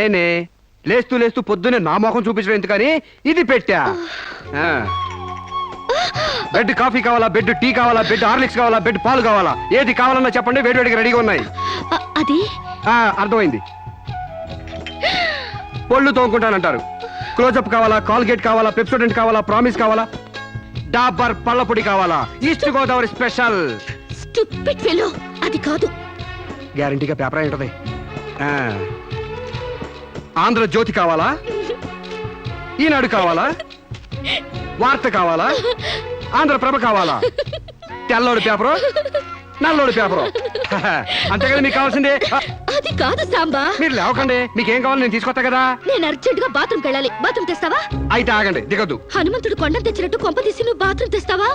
నేనే లేస్తూ లేస్తూ పొద్దునే నా మొఖం చూపించడం ఎందుకని ఇది పెట్టా. బెడ్ కాఫీ కావాలా, బెడ్ టీ కావాలా, బెడ్ హార్లిక్స్ కావాలా, బెడ్ పాలు కావాలా, ఏది కావాలన్నా చెప్పండి, వేడివేడిగా రెడీగా ఉన్నాయి. అది అర్థమైంది. పళ్ళు తోముకుంటానంటారు. క్లోజప్ కావాలా, కాల్గేట్ కావాలా, పెప్సోడెంట్ కావాలా, ప్రామిస్ కావాలా, డాబర్ పళ్ళ పొడి కావాలా, east Godavari special. Stupid fellow, అది కాదు. గ్యారంటీగా పేపర్ అయి ఉంటది. ఆంధ్రజ్యోతి కావాలా, ఈనాడు కావాలా, వార్త కావాలా, ఆంధ్రప్రభ కావాలా, తెల్లోడి పేపరు, నల్లోడి పేపరు, అంతేగాని మీకు కావాల్సిందే. అది కాదు సాంబా. మీరు లేవకండి, మీకేం కావాలి నేను తీసుకొస్తా కదా. నేను అర్జెంట్ గా బాత్రూమ్కి వెళ్ళాలి. బాత్రూమ్ తెస్తావా? అయితే ఆగండి, దిగద్దు. హనుమంతుడు కొండ తెచ్చినట్టు కొంప తీసి నువ్వు బాత్రూమ్ తెస్తావా?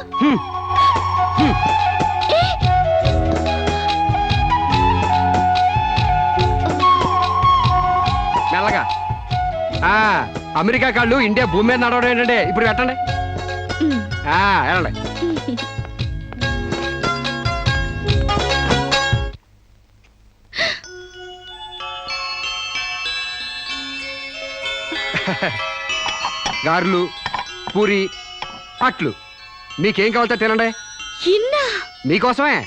మెల్లగా. అమెరికా కాళ్ళు ఇండియా భూమి మీద నడవడం ఏంటంటే ఇప్పుడు పెట్టండి. వెళ్ళండి. గారెలు, పూరి, అట్లు మీకేం కావాలో తినండి. మీకోసమే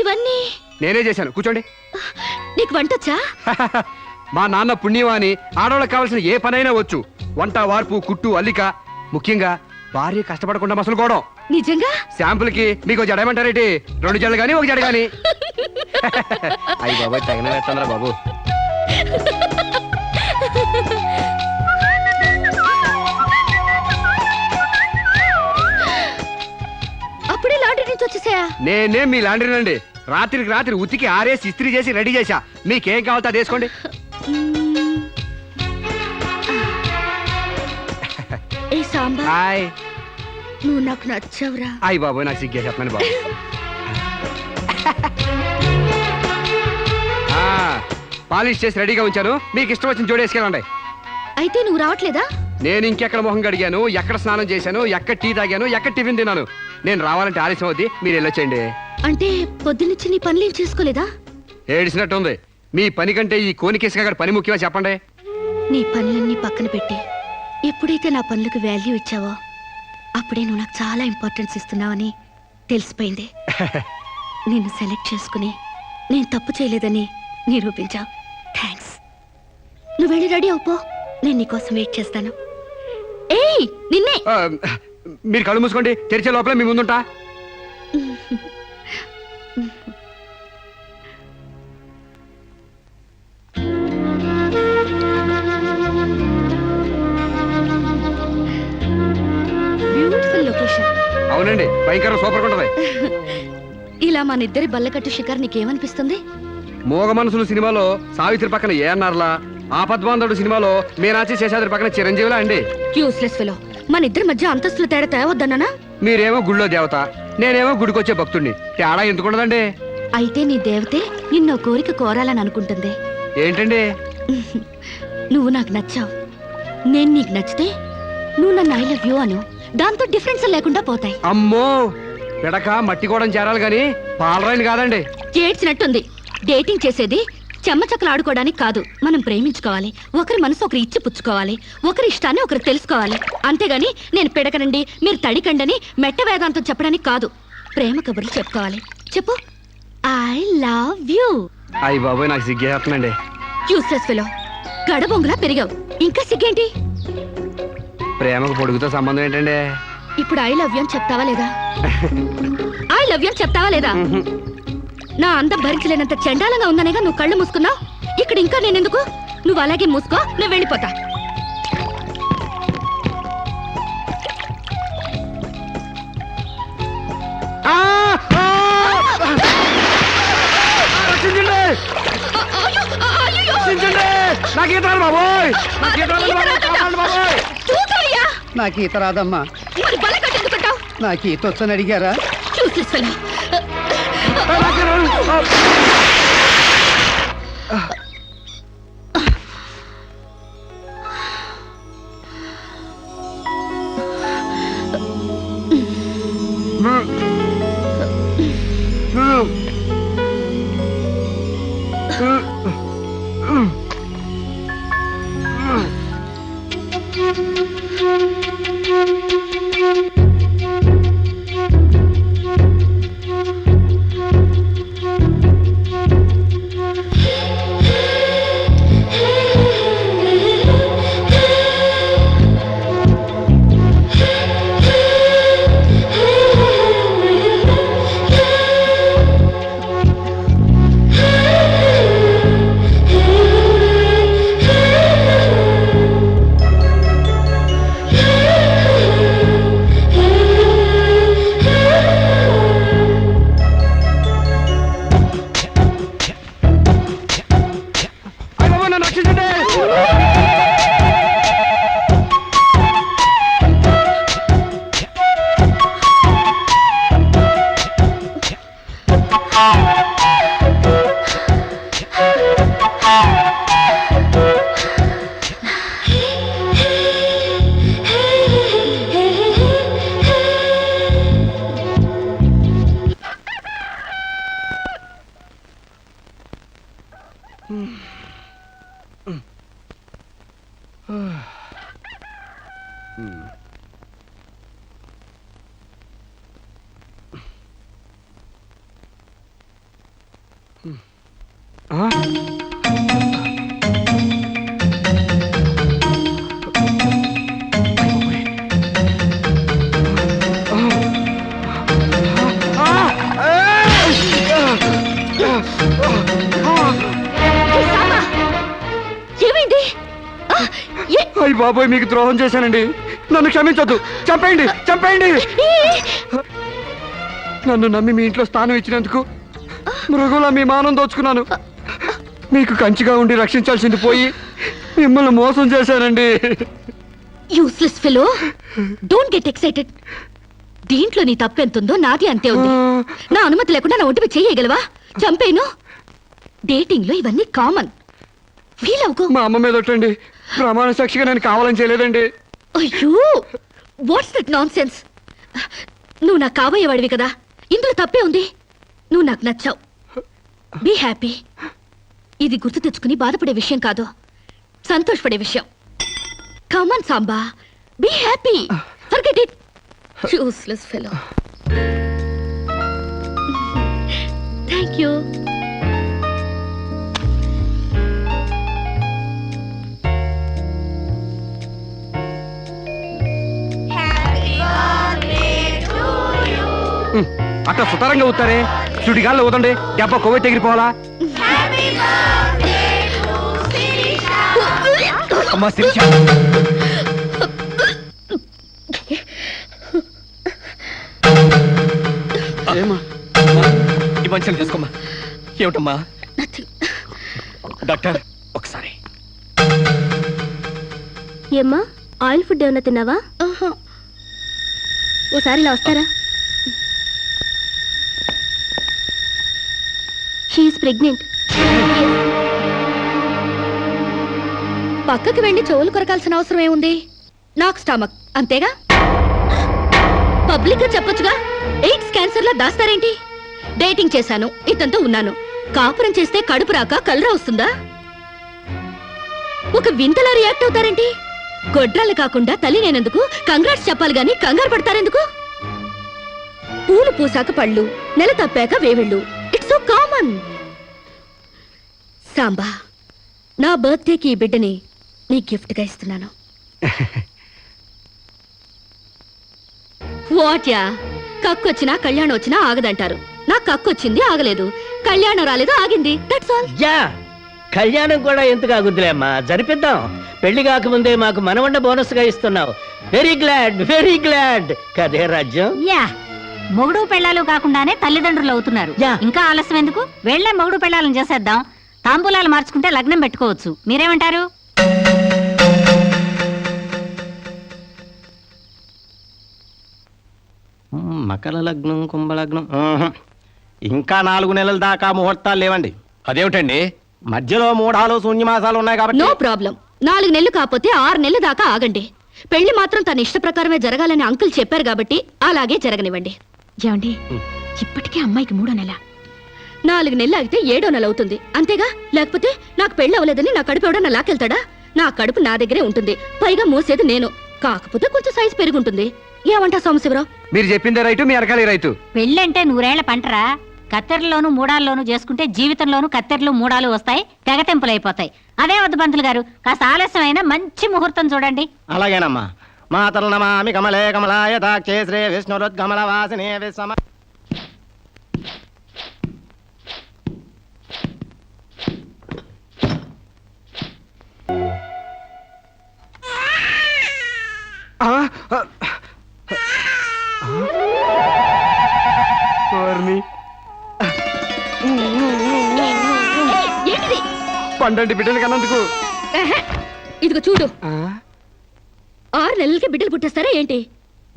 ఇవన్నీ నేనే చేశాను. కూర్చోండి. నీకు వంటొచ్చా? మా నాన్న పుణ్యవాని ఆడవాళ్ళకి కావాల్సిన ఏ పనైనా వచ్చు. వంట, వార్పు, కుట్టు, అల్లిక, ముఖ్యంగా భార్య కష్టపడకుండా మసలుకోవడం. నిజంగా? శాంపుల్ కి మీకు జడేమంటారేటి? 2 జడలు గాని 1 జడ గాని. అయ్యి బాబాయ్ తగిన వేస్తాంద్రా బాబు. అప్పుడే లాండ్రీ నుంచి వచ్చేసాయా? నేనే మీ లాండ్రీనండి. రాత్రికి రాత్రి ఉతికి ఆరేసి ఇస్త్రీ చేసి రెడీ చేశా. మీకేం కావాలో అది వేసుకోండి. ఏ సాంబా, హాయ్. నువ్వు నాకు నచ్చావురా. అయ్యి బాబు నాకు సిగ్గే చెప్పండి బాబు. పాలిష్ చేసి రెడీగా ఉంచాను. మీకు ఇష్టం వచ్చిన జోడి వేసుకెళ్ళండి. అయితే నువ్వు రావట్లేదా? నేను ఇంకెక్కడ మొహం కడిగాను, ఎక్కడ స్నానం చేశాను, ఎక్కడ టీ తాగాను, ఎక్కడ టిఫిన్ తిన్నాను. నేను రావాలంటే ఆలస్యం అవుద్ది. మీరు వెళ్ళొచ్చేయండి. అంటే పొద్దున్నుంచి నీ పనులేం చేసుకోలేదా? ఏడిసినట్టుంది. మీ పని కంటే ఈ కోనికేసుగా గారి పని ముఖ్యమా చెప్పండి. నీ పనులన్నీ పక్కన పెట్టి ఎప్పుడైతే నా పనులకు వాల్యూ ఇచ్చావో అప్పుడే నువ్వు నాకు చాలా ఇంపార్టెన్స్ ఇస్తున్నావని తెలిసిపోయింది. నిన్ను సెలెక్ట్ చేసుకుని నేను తప్పు చేయలేదని నిరూపించావు. థ్యాంక్స్. నువ్వు వెళ్ళి రెడీ అవుపో, నేను నీకోసం వెయిట్ చేస్తాను. ఏయ్ నిన్నే. మీరు కళ్ళు మూసుకోండి, తెరిచే లోపల మీ ముందుంటా. Beautiful location. అవునండి, భయంకర సూపర్ ఉంటది. ఇలా మన ఇద్దరి బల్లకట్టు షికార్ నీకేమనిపిస్తుంది? మోగ మనసులు సినిమాలో సావిత్రి పక్కన ఏఎన్ఆర్లా, ఆపద్బాంధవుడు సినిమాలో మీనాచి శేషాద్రి పక్కన చిరంజీవిలా అండి. Useless fellow. మన ఇద్దరి మధ్య అంతస్తుల తేడా తేవద్దన్నానా? మీరేమో గుళ్ళో దేవత, నేనేమో గుడికొచ్చే భక్తుడిని. తేడా ఎందుకుండదండి? అయితే నీ దేవతే నిన్నో కోరిక కోరాలని అనుకుంటుంది. ఏంటండి? నువ్వు నాకు నచ్చావు, నేను నీకు నచ్చితే నువ్వు నన్ను ఐ లవ్ యూ అను. దాంతో డిఫరెన్స్ లేకుండా పోతాయి. అమ్మో, పిడక మట్టి కూడా చేరాలి గాని పాలరాయిని కాదండి. చేడ్చినట్టుంది. డేటింగ్ చేసేది చెమ్మచక్కలు ఆడుకోవడానికి కాదు. మనం ప్రేమించుకోవాలి, ఒకరి మనసు ఒకరు ఇచ్చి పుచ్చుకోవాలి, ఒకరి ఇష్టాన్ని ఒకరు తెలుసుకోవాలి. అంతేగాని నేను పిడకనండి మీరు తడికండని మెట్ట వేదాంతం చెప్పడానికి కాదు. ప్రేమ కబుర్లు చెప్పుకోవాలి. చెప్పు, ఐ లవ్ యూ. అయ్యి బాబోయ్ నాకు సిగ్గేస్తుందండి. Useless fellow. గడబొంగులా పెరిగావు, ఇంకా సిగ్గేంటి? ప్రేమకు పొడుగుతో సంబంధం ఏంటండి? ఇప్పుడు ఐ లవ్ యూ అని చెప్తావా లేదా? ఐ లవ్ యూ అని చెప్తావా లేదా? నా అందం భరించలేనంత చండాలంగా ఉందనేగా నువ్వు కళ్ళు మూసుకున్నావు. ఇక్కడ ఇంకా నేనెందుకు? నువ్వు అలాగే మూసుకో, నేను వెళ్ళిపోతా. నాకు ఈత రాదమ్మా. నాకు ఈత వచ్చని అడిగారా? ఆ? ఏమైంది? ఆ, అయ్య బాబోయ్, మీకు ద్రోహం చేశానండి. నన్ను క్షమించొద్దు. చంపేయండి, చంపేయండి. నన్ను నమ్మి మీ ఇంట్లో స్థానం ఇచ్చినందుకు మృగులా మీ మానం దోచుకున్నాను. మీకు కంచిగా ఉండి రక్షించాల్సింది పోయి మిమ్మల్ని మోసం చేశానండి. Useless fellow, don't get excited. దీంట్లో నీ తప్పెంతుందో నాది అంతే ఉంది. నా అనుమతి లేకుండా నా ఒంటిపై చేయగలవా? చంపేను. డేటింగ్ లో ఇవన్నీ కామన్. ఫీల్ అవుకో. మా అమ్మ మీద ఒట్టండి. ప్రమాణ సాక్షిగా నేను కావాలని చేయలేదండి. అయ్యో, వాట్స్ దట్ నాన్ సెన్స్? నువ్వు నాకు కాబోయేవాడివి కదా, ఇందులో తప్పే ఉంది. నువ్వు నాకు నచ్చావు. Be happy. ఇది గుర్తు తెచ్చుకుని బాధపడే విషయం కాదు, సంతోషపడే విషయం. Come on Samba, be happy. Forget it. Useless fellow. Thank you. అట్లా సుతారంగా అవుతారే. సుడిగాల్లో ఊదండి, దెబ్బ కొవ్వె తెగిరిపోవాలా? అమ్మా శిరీష, ఈ మంచిని తీసుకోమ్మా. ఏమిటమ్మా? డాక్టర్ ఒకసారి. ఏమ్మా, ఆయిల్ ఫుడ్ ఏమన్నా తిన్నావా? ఓసారి ఇలా వస్తారా? She is pregnant. పక్కకి వెళ్ళి చెవులు కొరకాల్సిన అవసరం ఏముంది? నాకు స్టమక్, అంతేగా. పబ్లిక్ గా చెప్పొచ్చుగా. ఎయిడ్స్ క్యాన్సర్ లా దాస్తారేంటి? డేటింగ్ చేశాను, ఇతనితో ఉన్నాను. కాపురం చేస్తే కడుపు రాక కలరా వస్తుందా? ఒక వింతలా రియాక్ట్ అవుతారేంటి? గొడ్రాలు కాకుండా తల్లి నేనందుకు కంగ్రాట్స్ చెప్పాలి గాని కంగారు పడతారెందుకు? పూలు పూసాక పళ్ళు, నెల తప్పాక వేవిళ్ళు. It's so common. సాంబా, నా బర్త్డేకి ఈ బిడ్డని నీ గిఫ్ట్ గా ఇస్తున్నాను. వాట్యా, కక్కొచ్చినా కళ్యాణం వచ్చినా ఆగదంటారు. నాకు కక్కొచ్చింది, ఆగలేదు. కళ్యాణం రాలేదు, ఆగింది. That's all. యా, కళ్యాణం కూడా ఎందుకు ఆగుద్దులే అమ్మా, జరిపిద్దాం. పెళ్లి కాకముందే మాకు మనవండ బోనస్ గా ఇస్తున్నావు. వెరీ గ్లాడ్ కదే రాజ్యం. యా, మొగుడు పెళ్ళాలు కాకుండానే తల్లిదండ్రులు అవుతున్నారు. యా. ఇంకా ఆలస్యం ఎందుకు? వెళ్లే మొగుడు పెళ్ళాలను చేసేద్దాం. తాంబూలాలు మార్చుకుంటే లగ్నం పెట్టుకోవచ్చు. మీరేమంటారు? మకర లగ్నం, కుంభలగ్నం. ఇంకా 4 నెలల దాకా ముహూర్తాలు లేవండి. అదేమిటండి? మధ్యలో మూఢాలు శూన్యమాసాలు ఉన్నాయి కాబట్టి. No problem. 4 నెలలు కాకపోతే 6 నెలల దాకా ఆగండి. పెళ్లి మాత్రం తన ఇష్ట ప్రకారమే జరగాలని అంకుల్ చెప్పారు కాబట్టి అలాగే జరగనివ్వండి. ఏమండి, ఇప్పటికే అమ్మాయికి 3వ నెల. 4 నెలలు ఆగితే 7వ నెల అవుతుంది, అంతేగా? లేకపోతే నాకు పెళ్లి అవ్వలేదని నా కడుపు ఎవడన్నా లాకెళ్తాడా? నా కడుపు నా దగ్గరే ఉంటుంది, పైగా మోసేది నేను. కాకపోతే కొంచెం సైజు పెరుగుంటుంది. ఏమంటా సోమశివరావు? మీరు చెప్పిందే రైతు, మీ అరకాలి రైతు. పెళ్ళంటే 100 ఏళ్ల పంటరా. కత్తెరలోను మూడాల్లోనూ చేసుకుంటే జీవితంలోనూ కత్తెరలు మూడాలు వస్తాయి, తెగతెంపులైపోతాయి. అదే వద్దు పంతులు గారు, కాస్త ఆలస్యమైన మంచి ముహూర్తం చూడండి. అలాగేనమ్మా. మాతరు నమామి కమలే కమలాయ దాక్షే శ్రీ విష్ణురుద్గమల వాసినే విశ్వమ. ఏంటిది? పండంటి బిడ్డలు కన్నందుకు. ఎహె, ఇదిగో చూడు. 6 నెలలకి బిడ్డలు పుట్టేస్తారా ఏంటి?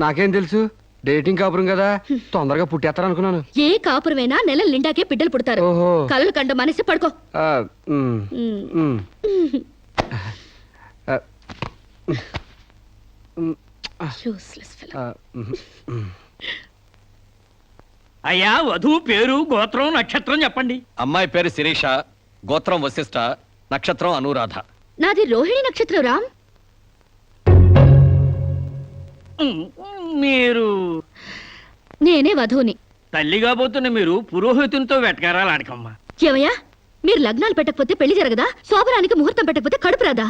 నాకేం తెలుసు, డేటింగ్ కాపురం కదా, తొందరగా పుట్టేస్తారనుకున్నాను. ఏ కాపురమైనా నెలల నిండాకే బిడ్డలు పుడతారు. ఓహో. కలలు కండ మనిషి పడుకో. ఆ, ఉమ్, ఉమ్. ఆ, ఉమ్, Useless fellow. ఆ, ఉమ్, ఉమ్. అయ్యా, వధువు పేరు, గోత్రం, నక్షత్రం చెప్పండి. అమ్మాయి పేరు శిరీష, గోత్రం వశిష్ఠ, నక్షత్రం అనురాధ. నాది రోహిణి నక్షత్రం రామ్. మీరు నేనే వధువుని. తల్లి కాబోతున్న మీరు పురోహితునితో వెటకారాలు ఆడకమ్మా. ఏమయ్యా మీరు లగ్నాలు పెట్టకపోతే పెళ్లి జరగదా? శోభనానికి ముహూర్తం పెట్టకపోతే కడుపు రాదా?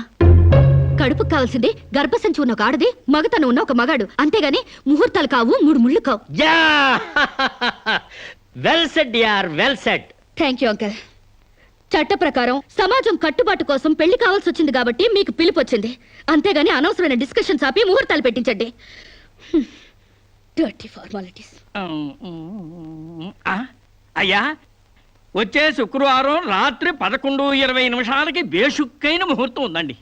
కడుపుకు కావాల్సింది గర్భసంచి ఉన్న ఒక ఆడది, మగతను ఉన్న ఒక మగాడు, అంతేగాని ముహూర్తాలు కావు, 3 ముళ్ళు కావు. యా వెల్ సెడ్ యార్, well said. Thank you uncle. చట్ట ప్రకారం సమాజం కట్టుబాటు కోసం పెళ్లి కావాల్సి వచ్చింది కాబట్టి మీకు పిలుపు వచ్చింది, అంతేగాని అనవసరమైన డిస్కషన్స్ ఆపి ముహూర్తాలు పెట్టించండి. Dirty formalities. అయ్యా, వచ్చే శుక్రవారం రాత్రి 11:20 బేషుక్కైన ముహూర్తం ఉందండి.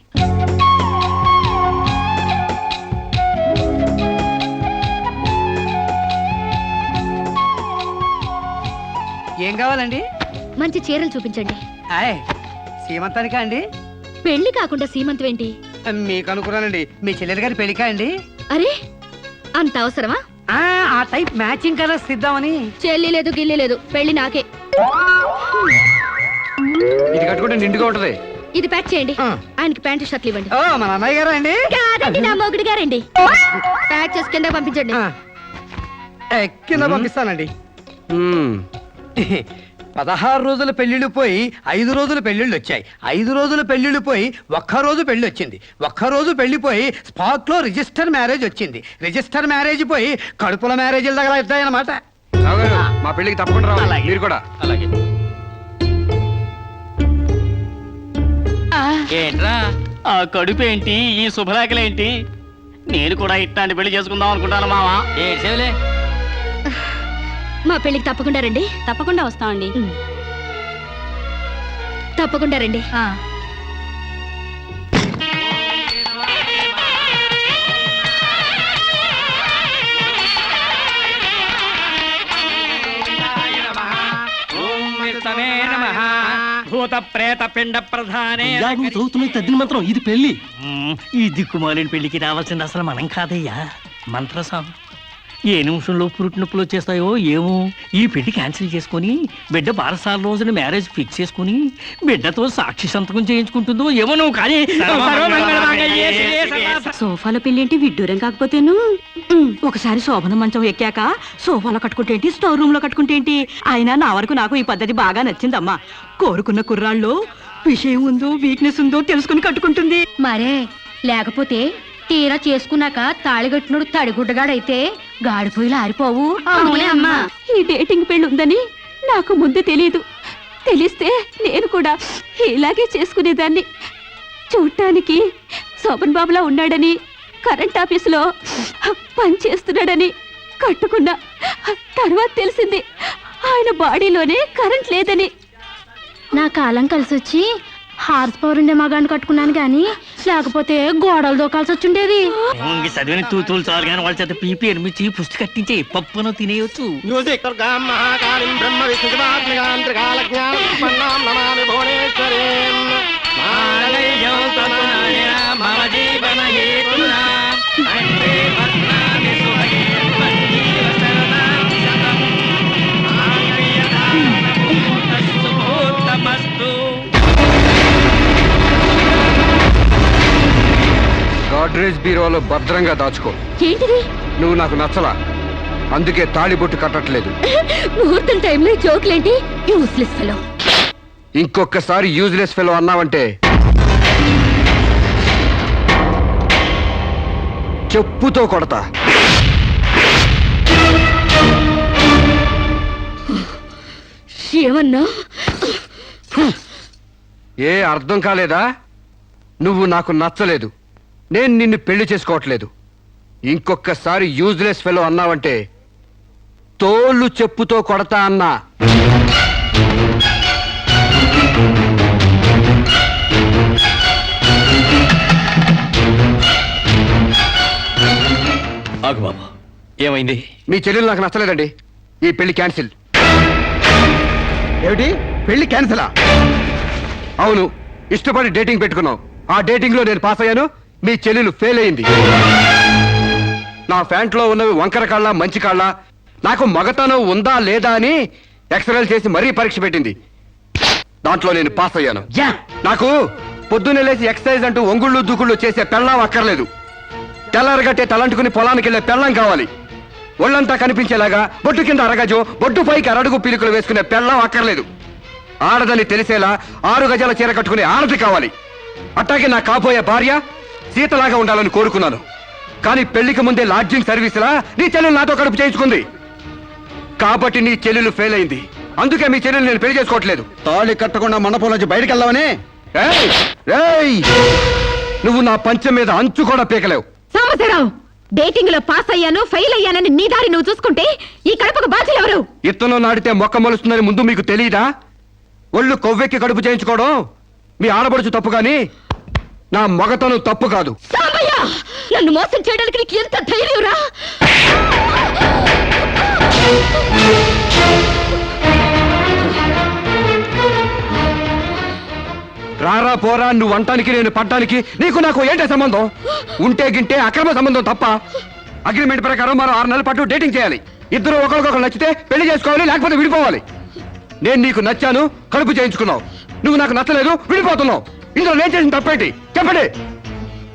ఏం కావాలండి? మంచి చీరలు చూపించండి. ఆయ్, సీమంతానికా అండి? పెళ్లి కాకుండా సీమంతం ఏంటి? మీకు అనుకున్నానండి, మీ చెల్లెలు గారి పెళ్లికా అండి? అరే అంత అవసరమా? ఆ టైప్ మ్యాచింగ్ కలర్స్ ఇద్దామని. చెల్లి లేదు గిల్లి లేదు, పెళ్లి నాకే. ఇది కట్టుకుంటే నిండుగా ఉంటది. ఇది ప్యాక్ చేయండి. ఆయనకి ప్యాంటు షర్ట్లు ఇవ్వండి. ఓ, మన అన్నయ్య గారా అండి? కాదండి, నా మొగుడు గారండి. ప్యాక్ చేసి కింద పంపించండి. కింద పంపిస్తానండి. మ్మ్. 16 రోజుల పెళ్లిళ్ళు పోయి 5 రోజుల పెళ్లిళ్ళు వచ్చాయి. 5 రోజుల పెళ్లిళ్ళు పోయి ఒక్క రోజు పెళ్లి వచ్చింది. ఒక్క రోజు పెళ్లి పోయి స్పాట్ లో రిజిస్టర్ మ్యారేజ్ వచ్చింది. రిజిస్టర్ మ్యారేజ్ పోయి కడుపుల మ్యారేజ్ల దగ్గర అవుతాయన్నమాట. రావు గారు, మా పెళ్లికి తప్పకుండా రావాలి. అలాగే. మీరు కూడా. అలాగే. ఏంట్రా ఆ కడుపు ఏంటి, ఈ శుభలేఖలేంటి? నేను కూడా ఇట్లాంటి పెళ్లి చేసుకుందాం అనుకుంటాను మావా. ఏడ్చేవులే. మా పెళ్లికి తప్పకుండా రండి. తప్పకుండా వస్తామండి. తప్పకుండా రండి. భూత ప్రేత పిండ ప్రధానే. తద్దిన మంత్రం ఇది పెళ్లి. ఈ దిక్కుమాలిన పెళ్లికి రావాల్సింది అసలు మనం కాదయ్యా, మంత్రసాం. ఏ నిమిషంలో పురుటి నొప్పులు వచ్చేస్తాయో ఏమో. ఈ పెళ్లి క్యాన్సిల్ చేసుకుని బిడ్డ బారసాల రోజున మ్యారేజ్ ఫిక్స్ చేసుకుని బిడ్డతో సాక్షి సంతకం చేయించుకుంటుందో ఏమో. నువ్వు కానీ సోఫాలో పెళ్ళేంటి విడ్డూరం కాకపోతేను. ఒకసారి శోభన మంచం ఎక్కాక సోఫాలో కట్టుకుంటే ఏంటి, స్టోర్ రూమ్ లో కట్టుకుంటే ఏంటి? అయినా నా వరకు నాకు ఈ పద్ధతి బాగా నచ్చిందమ్మా. కోరుకున్న కుర్రాళ్ళు విషయం ఉందో వీక్నెస్ ఉందో తెలుసుకుని కట్టుకుంటుంది. మరే లేకపోతే తీరా చేసుకున్నాక తాళిగట్టినోడు తడిగుడ్డగాడైతే గాడిపోయి ఆరిపోవు. అవునే అమ్మా. ఈ డేటింగ్ పెళ్లి ఉందని నాకు ముందు తెలియదు. తెలిస్తే నేను కూడా ఇలాగే చేసుకునేదాన్ని. చూడటానికి శోభన్ బాబులా ఉన్నాడని, కరెంట్ ఆఫీసులో పని చేస్తున్నాడని కట్టుకున్నా. తర్వాత తెలిసింది ఆయన బాడీలోనే కరెంట్ లేదని. నా కాలం కలిసి వచ్చి హార్స్ పవర్ ఉండే మగాన్ని కట్టుకున్నాను కానీ లేకపోతే గోడలు దూకాల్సి వచ్చిండేది. చదివిన తూతులు చాలు కానీ వాళ్ళ చేత పీపీ ఎనిమిచ్చి పుష్టి కట్టించే పప్పును తినేయచ్చు. గాడ్రేజ్ బీరోలో భద్రంగా దాచుకో. ఏంటిది? నువ్వు నాకు నచ్చలా, అందుకే తాళిబొట్టు కట్టట్లేదు. ముహూర్తం టైంలో జోకులేంటి? Useless fellow. ఇంకొకసారి యూజ్లెస్ ఫెలో అన్నావంటే చెప్పుతో కొడతా. ఏమన్నా? ఏ అర్థం కాలేదా? నువ్వు నాకు నచ్చలేదు, నేను నిన్ను పెళ్లి చేసుకోవట్లేదు. ఇంకొకసారి యూజ్లెస్ ఫెలో అన్నావంటే తోళ్ళు చెప్పుతో కొడతా అన్నా. ఆగు బాబా, ఏమైంది? మీ చెల్లెలు నాకు నచ్చలేదండి, ఈ పెళ్లి క్యాన్సిల్. ఏమిటి పెళ్లి క్యాన్సిలా? అవును, ఇష్టపడి డేటింగ్ పెట్టుకున్నావు. ఆ డేటింగ్ లో నేను పాస్ అయ్యాను, మీ చెల్లెలు ఫెయిల్ అయింది. నా ఫ్యాంట్లో ఉన్నవి వంకర కాళ్ళ మంచి కాళ్ళ, నాకు మగతనం ఉందా లేదా అని ఎక్స్రేలు చేసి మరీ పరీక్ష పెట్టింది. దాంట్లో నేను పాస్ అయ్యాను. నాకు పొద్దున్నే లేచి ఎక్సర్సైజ్ అంటూ ఒంగుళ్ళు దూకుళ్ళు చేసే పెళ్ళాం అక్కర్లేదు. తెల్లారగట్టే తలంటుకుని పొలానికి వెళ్ళే పెళ్ళం కావాలి. ఒళ్ళంతా కనిపించేలాగా బొట్టు కింద అరగజో, బొట్టు పైకి అరడుగు పిలుకులు వేసుకునే పెళ్ళం అక్కర్లేదు. ఆడదని తెలిసేలా 6 గజాల చీర కట్టుకునే ఆడది కావాలి. అట్టాగే నా కాబోయే భార్య సీతలాగా ఉండాలని కోరుకున్నాను. కానీ పెళ్లికి ముందే లాడ్జింగ్ సర్వీసులా నీ చెల్లెలు నాతో కడుపు చేయించుకుంది. కాబట్టి నీ చెల్లెలు ఫెయిల్ అయింది. అందుకే మీ చెల్లెలు నేను పెళ్లి చేసుకోవట్లేదు. తాళి కట్టకుండా మండపం నుంచి బయటకు వెళ్దామని. నువ్వు నా పంచం మీద అంచు కూడా పీకలేవు. సాంబశివరావు, డేటింగ్ లో పాస్ అయ్యాను ఫెయిల్ అయ్యానని నీ దారి నువ్వు చూసుకుంటే ఈ కడపకు బాధ్యులు ఎవరు? ఇత్తనం నాటితే మొక్క మొలుస్తుందని ముందు మీకు తెలియదా? ఒళ్ళు కొవ్వెక్కి కడుపు చేయించుకోవడం మీ ఆడబడుచు తప్పు గాని నా మగతనం తప్పు కాదు. సాంబయ్య, నన్ను మోసం చేయడానికి నీకు ఎంత ధైర్యం రా? రారా పోరా నువ్వు అంటానికి నేను పడ్డానికి నీకు నాకు ఏంటే సంబంధం? ఉంటే గింటే అక్రమ సంబంధం తప్ప. అగ్రిమెంట్ ప్రకారం మరో 6 నెలల పాటు డేటింగ్ చేయాలి. ఇద్దరు ఒకరికొకరు నచ్చితే పెళ్లి చేసుకోవాలి, లేకపోతే విడిపోవాలి. నేను నీకు నచ్చాను, కడుపు చేయించుకున్నావు. నువ్వు నాకు నచ్చలేదు, విడిపోతున్నావు. ఇందులో నేను చేసిన తప్పేంటి చెప్పండి.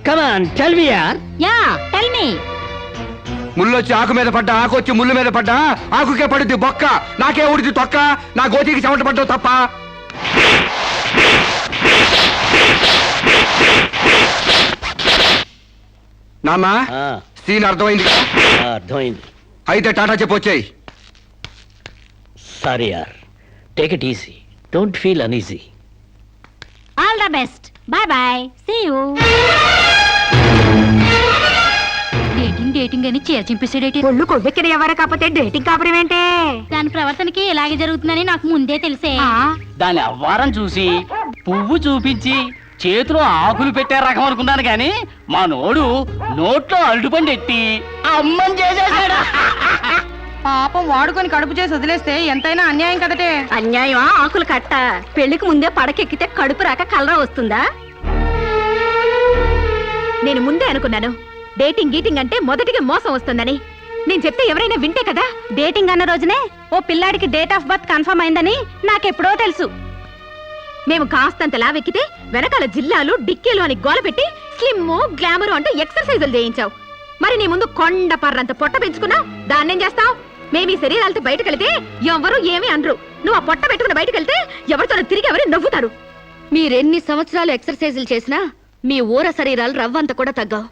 కమాన్ టెల్ మీ యార్. Yeah tell me. ముళ్ళొచ్చి ఆకు మీద పడ్డా, ఆకు వచ్చి ముళ్ళు మీద పడ్డా, ఆకుకే పడుద్ది బొక్క, నాకే ఉడిది తొక్క. నా గోతికి చెమట పడ్డావు తప్ప. నాన్న, సీన్ అర్థమైంది కదా? అర్థమైంది. అయితే టాటా చెప్పొచ్చాయి. సారీ యార్, take it easy, don't feel uneasy. All the best. Bye bye. See you. Dating అని చింపేసేడేటి. ఒళ్ళు కొవ్వెక్కిన ఎవరు కాకపోతే డేటింగ్ కాపురం ఏంటే? దాని ప్రవర్తనకి ఇలాగే జరుగుతుందని నాకు ముందే తెలిసే. దాని అవ్వారం చూసి పువ్వు చూపించి చేతిలో ఆకులు పెట్టే రకం అనుకున్నాను కానీ మా నోడు నోట్లో అరటిపండు ఎట్టి అమ్మని చేసేసాడు. పాపం వాడుకొని కడుపు చేసి వదిలేస్తే ఎంతైనా అన్యాయం కదటే. అన్యాయమా? ఆకులు కట్ట. పెళ్లికి ముందే పడకెక్కితే కడుపు రాక కలరా వస్తుందా? నేను ముందే అనుకున్నాను డేటింగ్ గీటింగ్ అంటే మొదటిగా మోసం వస్తుందని. నేను చెప్తే ఎవరైనా వింటే కదా. డేటింగ్ అన్న రోజునే ఓ పిల్లాడికి డేట్ ఆఫ్ బర్త్ కన్ఫర్మ్ అయిందని నాకెప్పుడో తెలుసు. మేము కాస్తంత లావెక్కితే వెనకాల జిల్లాలు డిక్కీలు అని గోల పెట్టి స్లిమ్ గ్లామర్ అంటూ ఎక్సర్సైజులు చేయించావు. మరి నీ ముందు కొండ పర్రంత పొట్ట పెంచుకున్నావు. దాన్నేం చేస్తావు? మేము ఈ శరీరాలతో బయటకెళ్తే ఎవరు ఏమీ అనరు. నువ్వు ఆ పొట్ట పెట్టుకుని బయటకెళ్తే ఎవరితో తిరిగి ఎవరు నవ్వుతారు. మీరెన్ని సంవత్సరాలు ఎక్సర్సైజులు చేసినా మీ ఊర శరీరాలు రవ్వంత కూడా తగ్గవు.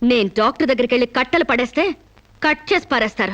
నేను డాక్టర్ దగ్గరికి వెళ్ళి కట్టలు పడేస్తే కట్ చేసి పారేస్తారు.